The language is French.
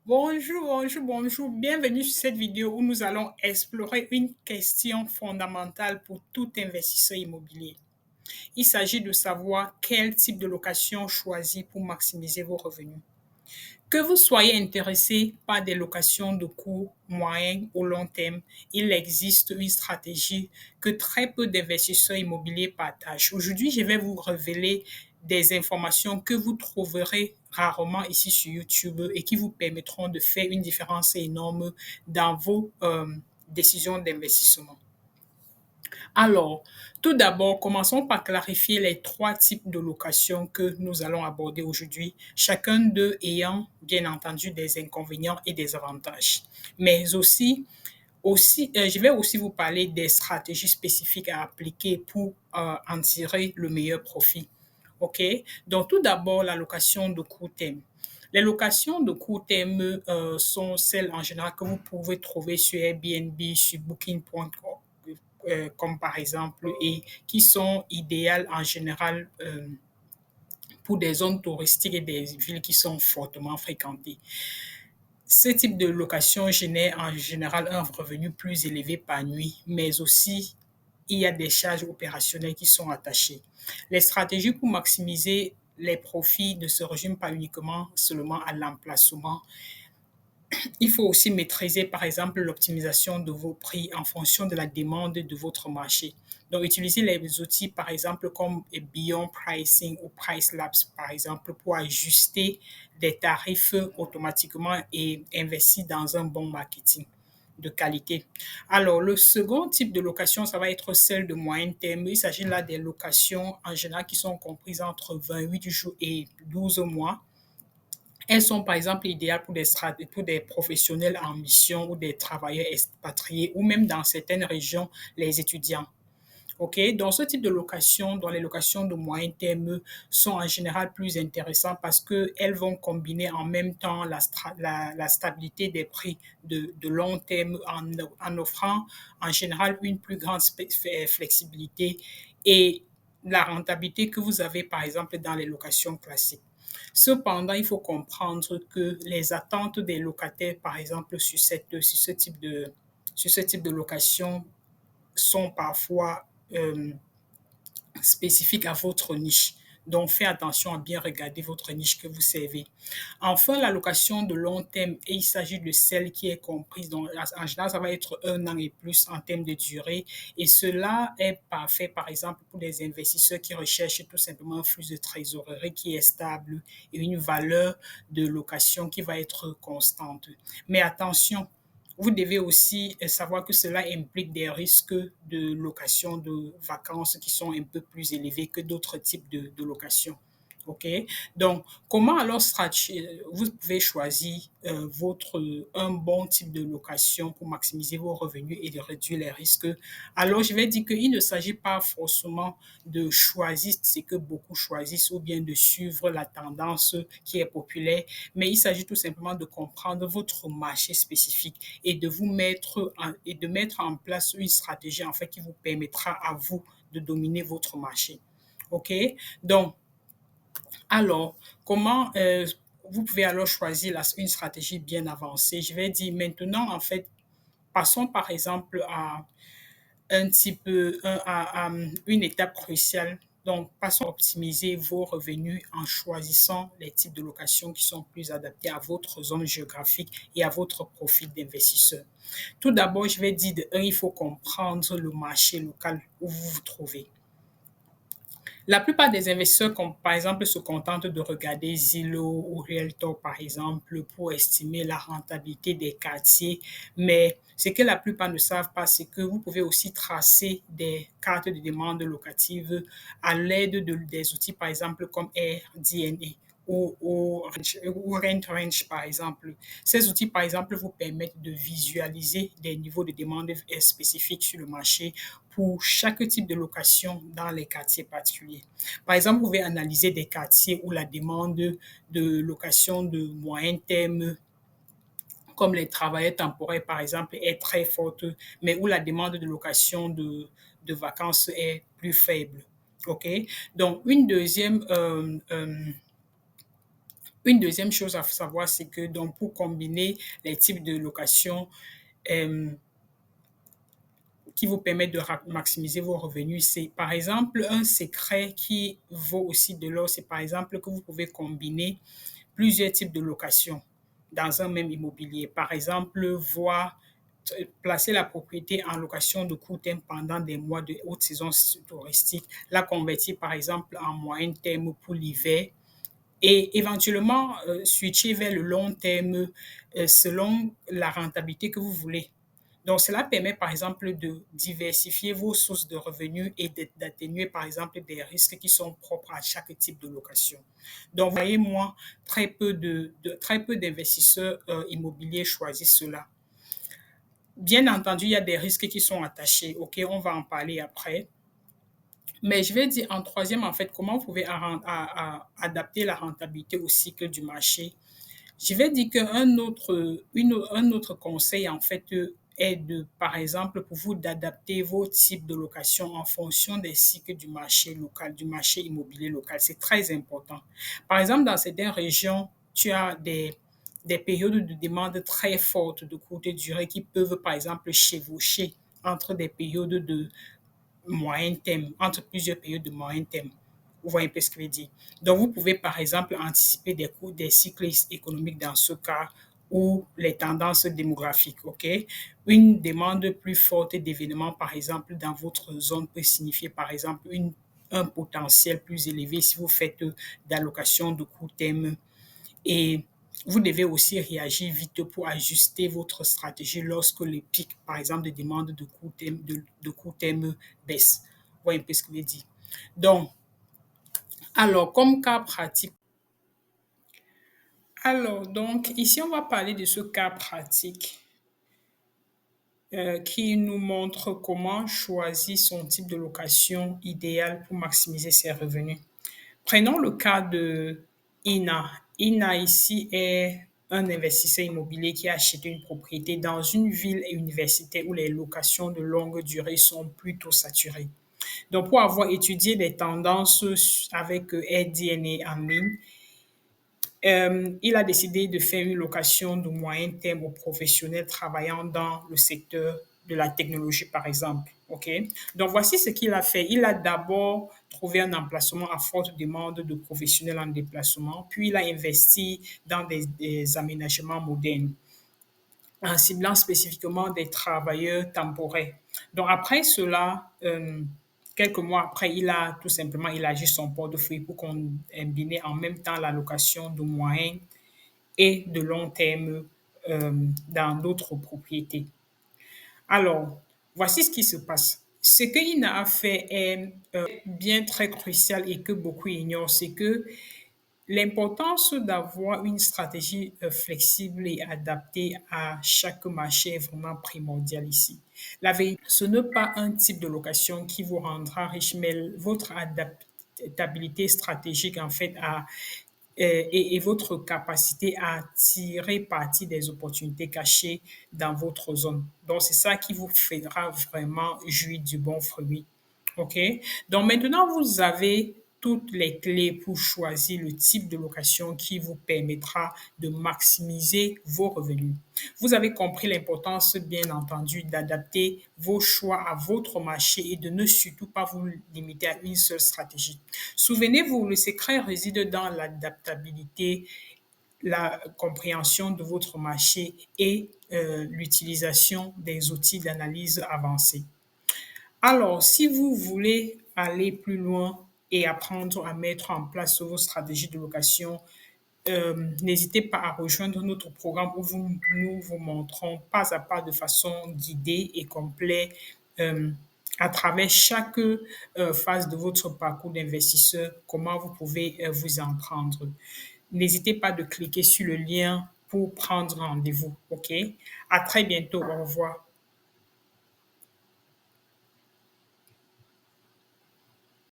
Bonjour. Bienvenue sur cette vidéo où nous allons explorer une question fondamentale pour tout investisseur immobilier. Il s'agit de savoir quel type de location choisir pour maximiser vos revenus. Que vous soyez intéressé par des locations de court, moyen ou long terme, il existe une stratégie que très peu d'investisseurs immobiliers partagent. Aujourd'hui, je vais vous révéler des informations que vous trouverez rarement ici sur YouTube et qui vous permettront de faire une différence énorme dans vos décisions d'investissement. Alors, tout d'abord, commençons par clarifier les trois types de location que nous allons aborder aujourd'hui, chacun d'eux ayant bien entendu des inconvénients et des avantages. Mais je vais aussi vous parler des stratégies spécifiques à appliquer pour en tirer le meilleur profit. OK? Donc, tout d'abord, la location de court terme. Les locations de court terme sont celles en général que vous pouvez trouver sur Airbnb, sur Booking.com, comme par exemple, et qui sont idéales en général pour des zones touristiques et des villes qui sont fortement fréquentées. Ce type de location génère en général un revenu plus élevé par nuit, mais aussi il y a des charges opérationnelles qui sont attachées. Les stratégies pour maximiser les profits ne se résument pas uniquement seulement à l'emplacement. Il faut aussi maîtriser, par exemple, l'optimisation de vos prix en fonction de la demande de votre marché. Donc, utilisez les outils, par exemple, comme Beyond Pricing ou Price Labs, par exemple, pour ajuster des tarifs automatiquement et investir dans un bon marketing de qualité. Alors, le second type de location, ça va être celle de moyen terme. Il s'agit là des locations en général qui sont comprises entre 28 jours et 12 mois. Elles sont par exemple idéales pour des professionnels en mission ou des travailleurs expatriés ou même dans certaines régions, les étudiants. OK? Dans ce type de location, dans les locations de moyen terme, sont en général plus intéressantes parce qu'elles vont combiner en même temps la stabilité des prix de long terme en offrant en général une plus grande flexibilité et la rentabilité que vous avez par exemple dans les locations classiques. Cependant, il faut comprendre que les attentes des locataires, par exemple, sur ce type de location, sont parfois spécifiques à votre niche. Donc, faites attention à bien regarder votre niche que vous servez. Enfin, la location de long terme, et il s'agit de celle qui est comprise. Donc, en général, ça va être 1 an et plus en termes de durée. Et cela est parfait, par exemple, pour les investisseurs qui recherchent tout simplement un flux de trésorerie qui est stable et une valeur de location qui va être constante. Mais attention, vous devez aussi savoir que cela implique des risques de location de vacances qui sont un peu plus élevés que d'autres types de location. OK? Donc, comment alors vous pouvez choisir un bon type de location pour maximiser vos revenus et de réduire les risques? Alors, je vais dire qu'il ne s'agit pas forcément de choisir ce que beaucoup choisissent ou bien de suivre la tendance qui est populaire, mais il s'agit tout simplement de comprendre votre marché spécifique et de mettre en place une stratégie en fait qui vous permettra à vous de dominer votre marché. OK? Donc, alors, comment vous pouvez alors choisir une stratégie bien avancée? Je vais dire maintenant, en fait, passons par exemple à une étape cruciale. Donc, passons à optimiser vos revenus en choisissant les types de locations qui sont plus adaptés à votre zone géographique et à votre profil d'investisseur. Tout d'abord, je vais dire il faut comprendre le marché local où vous vous trouvez. La plupart des investisseurs, comme, par exemple, se contentent de regarder Zillow ou Realtor, par exemple, pour estimer la rentabilité des quartiers. Mais ce que la plupart ne savent pas, c'est que vous pouvez aussi tracer des cartes de demande locative à l'aide des outils, par exemple, comme Airbnb ou Rent Range, par exemple. Ces outils, par exemple, vous permettent de visualiser des niveaux de demande spécifiques sur le marché pour chaque type de location dans les quartiers particuliers. Par exemple, vous pouvez analyser des quartiers où la demande de location de moyen terme comme les travailleurs temporaires, par exemple, est très forte, mais où la demande de location de vacances est plus faible. OK? Donc, Une deuxième chose à savoir, c'est que donc pour combiner les types de location, hem, qui vous permettent de maximiser vos revenus, c'est par exemple un secret qui vaut aussi de l'or, c'est par exemple que vous pouvez combiner plusieurs types de locations dans un même immobilier. Par exemple, voir placer la propriété en location de court terme pendant des mois de haute saison touristique, la convertir par exemple en moyen terme pour l'hiver et éventuellement switcher vers le long terme selon la rentabilité que vous voulez. Donc, cela permet, par exemple, de diversifier vos sources de revenus et d'atténuer, par exemple, des risques qui sont propres à chaque type de location. Donc, vous voyez, moi, très peu d'investisseurs immobiliers choisissent cela. Bien entendu, il y a des risques qui sont attachés. OK, on va en parler après. Mais je vais dire en troisième, en fait, comment vous pouvez adapter la rentabilité au cycle du marché. Je vais dire un autre conseil, en fait, est de, par exemple, pour vous d'adapter vos types de location en fonction des cycles du marché local, du marché immobilier local. C'est très important. Par exemple, dans certaines régions, tu as des périodes de demande très fortes de courte durée qui peuvent, par exemple, chevaucher entre des périodes de moyen terme, entre plusieurs périodes de moyen terme. Vous voyez un peu ce que je veux dire. Donc, vous pouvez, par exemple, anticiper des coûts des cycles économiques dans ce cas ou les tendances démographiques. OK? Une demande plus forte d'événements, par exemple, dans votre zone peut signifier, par exemple, un potentiel plus élevé si vous faites d'allocation de court terme et vous devez aussi réagir vite pour ajuster votre stratégie lorsque les pics, par exemple, de demande de court terme baissent. Vous voyez un peu ce que je veux dire. Donc, alors, comme cas pratique, donc, ici, on va parler de ce cas pratique qui nous montre comment choisir son type de location idéal pour maximiser ses revenus. Prenons le cas de Ina. Ina ici est un investisseur immobilier qui a acheté une propriété dans une ville et université où les locations de longue durée sont plutôt saturées. Donc, pour avoir étudié les tendances avec Airbnb en ligne, il a décidé de faire une location de moyen terme aux professionnels travaillant dans le secteur de la technologie, par exemple. OK? Donc, voici ce qu'il a fait. Il a d'abord trouvé un emplacement à forte demande de professionnels en déplacement, puis il a investi dans des aménagements modernes en ciblant spécifiquement des travailleurs temporaires. Donc, après cela, quelques mois après, il a tout simplement élargi son portefeuille pour combiner en même temps la location de moyen et de long terme dans d'autres propriétés. Alors, voici ce qui se passe. Ce que Ina a fait est bien très crucial et que beaucoup ignorent, c'est que l'importance d'avoir une stratégie flexible et adaptée à chaque marché est vraiment primordiale ici. La vérité, ce n'est pas un type de location qui vous rendra riche, mais votre adaptabilité stratégique en fait et votre capacité à tirer parti des opportunités cachées dans votre zone. Donc, c'est ça qui vous fera vraiment jouir du bon fruit. OK? Donc, maintenant, vous avez toutes les clés pour choisir le type de location qui vous permettra de maximiser vos revenus. Vous avez compris l'importance, bien entendu, d'adapter vos choix à votre marché et de ne surtout pas vous limiter à une seule stratégie. Souvenez-vous, le secret réside dans l'adaptabilité, la compréhension de votre marché et l'utilisation des outils d'analyse avancés. Alors, si vous voulez aller plus loin et apprendre à mettre en place vos stratégies de location, n'hésitez pas à rejoindre notre programme où nous vous montrons pas à pas de façon guidée et complète à travers chaque phase de votre parcours d'investisseur, comment vous pouvez vous en prendre. N'hésitez pas de cliquer sur le lien pour prendre rendez-vous. OK? À très bientôt. Au revoir.